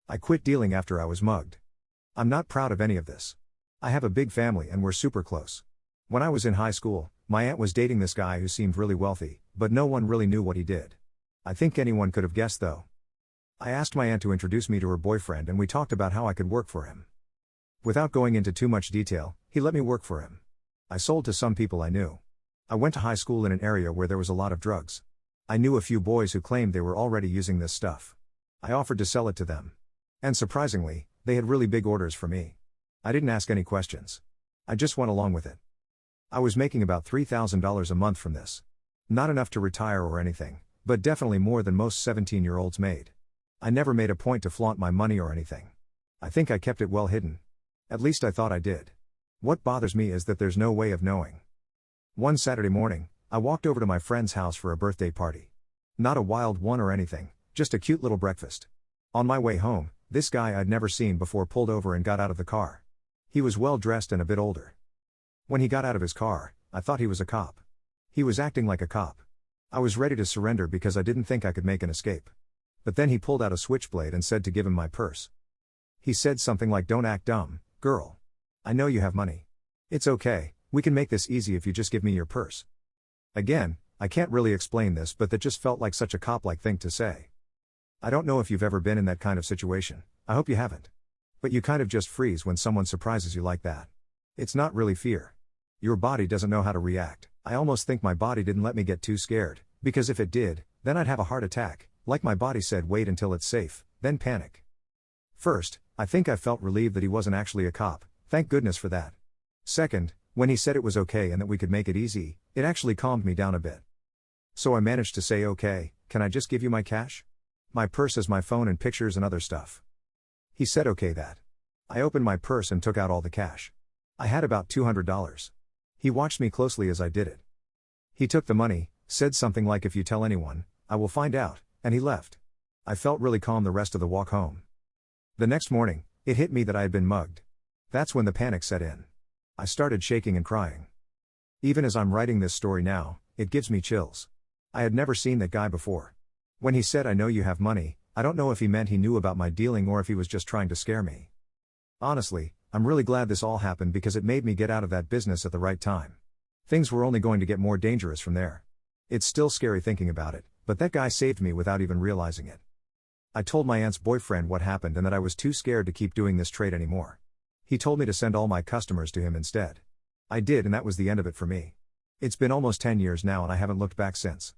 I quit dealing after I was mugged. I'm not proud of any of this. I have a big family and we're super close. When I was in high school, my aunt was dating this guy who seemed really wealthy, but no one really knew what he did. I think anyone could have guessed though. I asked my aunt to introduce me to her boyfriend and we talked about how I could work for him. Without going into too much detail, he let me work for him. I sold to some people I knew. I went to high school in an area where there was a lot of drugs. I knew a few boys who claimed they were already using this stuff. I offered to sell it to them. And surprisingly, they had really big orders for me. I didn't ask any questions. I just went along with it. I was making about $3,000 a month from this. Not enough to retire or anything, but definitely more than most 17-year-olds made. I never made a point to flaunt my money or anything. I think I kept it well hidden. At least I thought I did. What bothers me is that there's no way of knowing. One Saturday morning, I walked over to my friend's house for a birthday party. Not a wild one or anything, just a cute little breakfast. On my way home, this guy I'd never seen before pulled over and got out of the car. He was well dressed and a bit older. When he got out of his car, I thought he was a cop. He was acting like a cop. I was ready to surrender because I didn't think I could make an escape. But then he pulled out a switchblade and said to give him my purse. He said something like, "Don't act dumb, girl. I know you have money. It's okay, we can make this easy if you just give me your purse." Again, I can't really explain this, but that just felt like such a cop-like thing to say. I don't know if you've ever been in that kind of situation. I hope you haven't. But you kind of just freeze when someone surprises you like that. It's not really fear. Your body doesn't know how to react. I almost think my body didn't let me get too scared, because if it did, then I'd have a heart attack. Like my body said, wait until it's safe, then panic. First, I think I felt relieved that he wasn't actually a cop, thank goodness for that. Second, when he said it was okay and that we could make it easy, it actually calmed me down a bit. So I managed to say, "Okay, can I just give you my cash? My purse has my phone and pictures and other stuff." He said okay that. I opened my purse and took out all the cash. I had about $200. He watched me closely as I did it. He took the money, said something like, "If you tell anyone, I will find out," and he left. I felt really calm the rest of the walk home. The next morning, it hit me that I had been mugged. That's when the panic set in. I started shaking and crying. Even as I'm writing this story now, it gives me chills. I had never seen that guy before. When he said, "I know you have money," I don't know if he meant he knew about my dealing or if he was just trying to scare me. Honestly, I'm really glad this all happened because it made me get out of that business at the right time. Things were only going to get more dangerous from there. It's still scary thinking about it, but that guy saved me without even realizing it. I told my aunt's boyfriend what happened and that I was too scared to keep doing this trade anymore. He told me to send all my customers to him instead. I did, and that was the end of it for me. It's been almost 10 years now and I haven't looked back since.